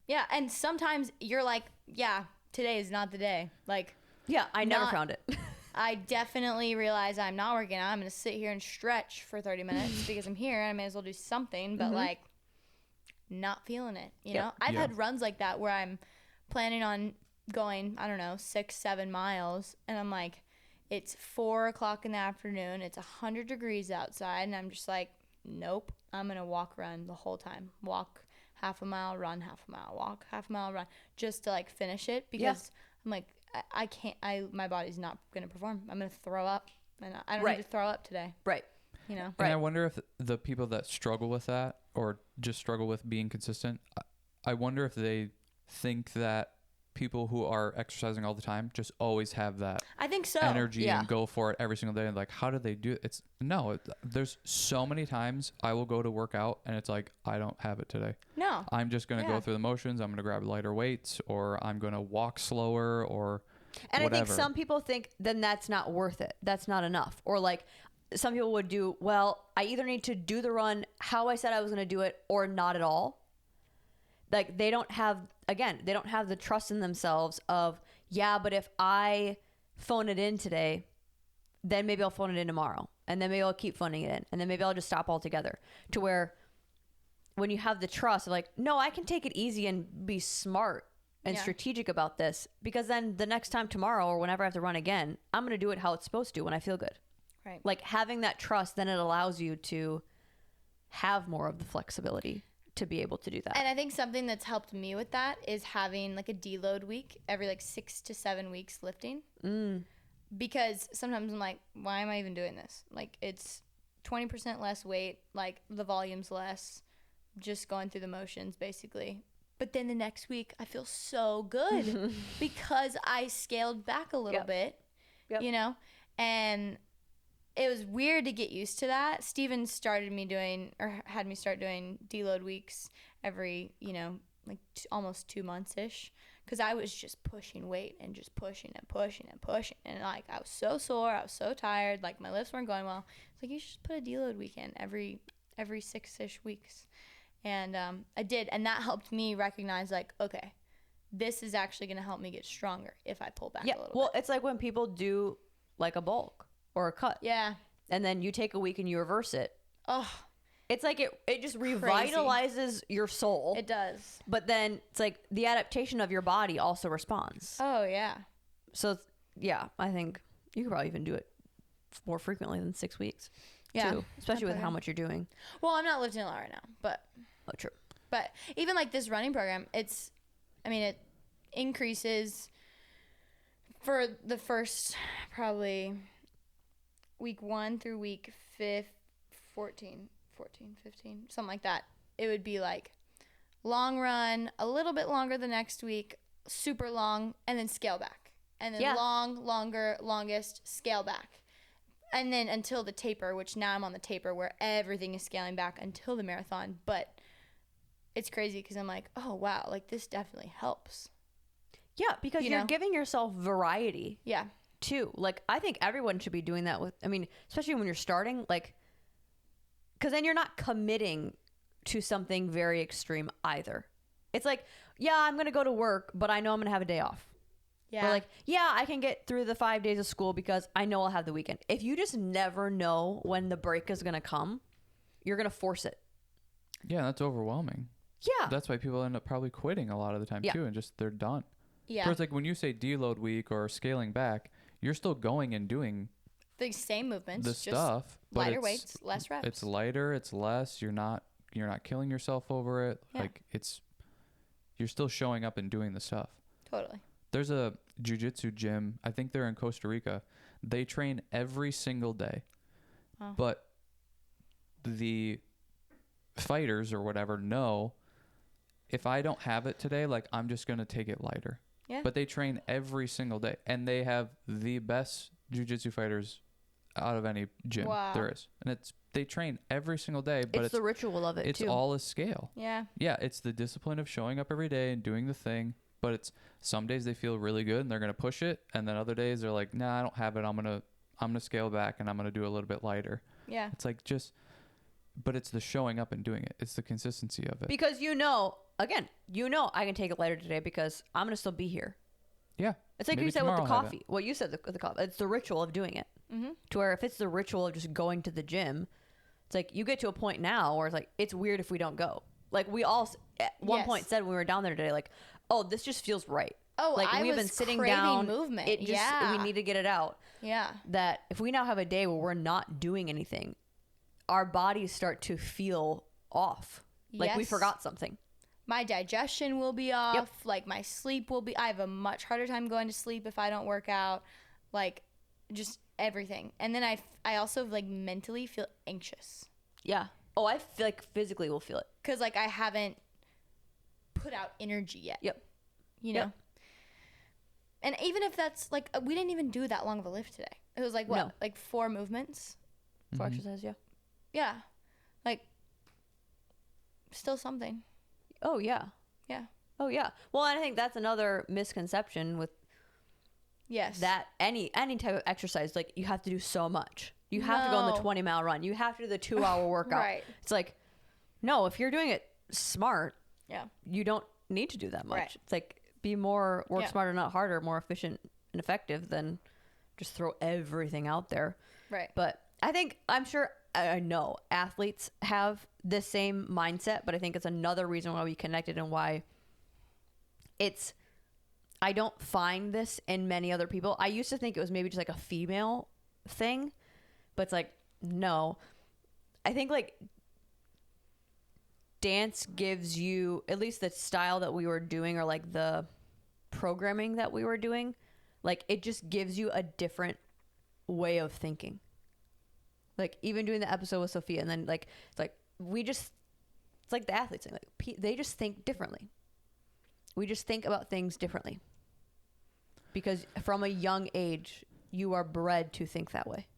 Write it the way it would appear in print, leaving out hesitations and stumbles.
Yeah. And sometimes you're like, yeah, today is not the day. Like, yeah, I never found it. I definitely realize I'm not working out. I'm going to sit here and stretch for 30 minutes because I'm here and I may as well do something, but like not feeling it, you know? I've had runs like that where I'm planning on going, I don't know, 6-7 miles. And I'm like, it's 4:00 in the afternoon. It's 100 degrees outside. And I'm just like, nope, I'm going to run the whole time. Walk half a mile, run half a mile, walk half a mile, run, just to like finish it because I'm like, I can't, my body's not going to perform. I'm going to throw up and I don't need to throw up today. Right. You know? And I wonder if the people that struggle with that or just struggle with being consistent, I wonder if they think that people who are exercising all the time just always have that I think so. energy and go for it every single day. And like, how do they do it? There's so many times I will go to work out and it's like, I don't have it today. No. I'm just going to go through the motions. I'm going to grab lighter weights or I'm going to walk slower or and whatever. I think some people think then that's not worth it. That's not enough. Or like some people would do, well, I either need to do the run how I said I was going to do it or not at all. Like they don't have the trust in themselves of, yeah, but if I phone it in today, then maybe I'll phone it in tomorrow. And then maybe I'll keep phoning it in. And then maybe I'll just stop altogether. To where when you have the trust of like, no, I can take it easy and be smart and strategic about this, because then the next time tomorrow or whenever I have to run again, I'm going to do it how it's supposed to when I feel good. Right. Like having that trust, then it allows you to have more of the flexibility to be able to do that. And I think something that's helped me with that is having like a deload week every like 6 to 7 weeks lifting. Because sometimes I'm like, why am I even doing this? Like it's 20% less weight, like the volume's less, just going through the motions basically. But then the next week I feel so good because I scaled back a little bit, you know? And it was weird to get used to that. Steven started me doing, or had me start doing deload weeks every, you know, like almost 2 months-ish. Because I was just pushing weight and just pushing and pushing and pushing. And like, I was so sore. I was so tired. Like, my lifts weren't going well. It's like, you should just put a deload weekend every 6-ish weeks. And I did. And that helped me recognize, like, okay, this is actually going to help me get stronger if I pull back a little bit. Well, it's like when people do like a bulk or a cut. Yeah. And then you take a week and you reverse it. Oh, it's like it just revitalizes your soul. it does. But then it's like the adaptation of your body also responds. Oh, yeah. So, yeah, I think you could probably even do it more frequently than 6 weeks. Yeah. Too, especially with how much you're doing. Well, I'm not lifting a lot right now, but. Oh, true. But even like this running program, it increases for the first probably week 1 through week 14, 15, something like that. It would be like long run, a little bit longer the next week, super long, and then scale back. And then longest, scale back. And then until the taper, which now I'm on the taper where everything is scaling back until the marathon. But it's crazy because I'm like, oh, wow, like this definitely helps. Yeah, because you're giving yourself variety. Yeah. Too. Like, I think everyone should be doing that especially when you're starting, like, because then you're not committing to something very extreme either. It's like, yeah, I'm going to go to work, but I know I'm going to have a day off. Yeah. Or like, yeah, I can get through the 5 days of school because I know I'll have the weekend. If you just never know when the break is going to come, you're going to force it. Yeah, that's overwhelming. Yeah. That's why people end up probably quitting a lot of the time too, and just they're done. Yeah. So it's like when you say deload week or scaling back, you're still going and doing the same movements, the just stuff, but lighter weights, less reps. It's lighter, it's less. You're not killing yourself over it. Yeah. Like you're still showing up and doing the stuff. Totally. There's a jiu-jitsu gym. I think they're in Costa Rica. They train every single day, but the fighters or whatever know if I don't have it today, like I'm just gonna take it lighter. Yeah. But they train every single day, and they have the best jiu-jitsu fighters out of any gym there is. And they train every single day, but it's the ritual of it it's too. It's all a scale. Yeah. Yeah, it's the discipline of showing up every day and doing the thing, but it's some days they feel really good and they're going to push it, and then other days they're like, "Nah, I don't have it. I'm going to scale back and I'm going to do a little bit lighter." Yeah. It's like just But it's the showing up and doing it. It's the consistency of it. Because again, I can take it later today because I'm going to still be here. Yeah. It's like you said with the coffee. What you said with the coffee. It's the ritual of doing it. Mm-hmm. To where if it's the ritual of just going to the gym, it's like you get to a point now where it's like, it's weird if we don't go. Like we all at one point said when we were down there today, like, oh, this just feels right. Oh, like we've been sitting down. Movement. It just, we need to get it out. Yeah. That if we now have a day where we're not doing anything, our bodies start to feel off. Like we forgot something. My digestion will be off. Yep. Like my sleep will be, I have a much harder time going to sleep if I don't work out. Like just everything. And then I also like mentally feel anxious. Yeah. Oh, I feel like physically will feel it. Cause like I haven't put out energy yet. Yep. You know? Yep. And even if that's like, we didn't even do that long of a lift today. It was like what? No. Like 4 movements? 4 exercises, yeah. Yeah. Like still something. Oh, yeah. Yeah. Oh, yeah. Well, and I think that's another misconception with that any type of exercise. Like, you have to do so much. You have to go on the 20-mile run. You have to do the 2-hour workout. Right. It's like, no, if you're doing it smart, you don't need to do that much. Right. It's like, work smarter, not harder, more efficient and effective than just throw everything out there. Right. But I know athletes have this same mindset, but I think it's another reason why we connected and why I don't find this in many other people. I used to think it was maybe just like a female thing, but it's like, no. I think like dance gives you, at least the style that we were doing or like the programming that we were doing, like it just gives you a different way of thinking. Like even doing the episode with Sophia, and then like it's like it's like the athletes thing. Like they just think differently. We just think about things differently because from a young age you are bred to think that way.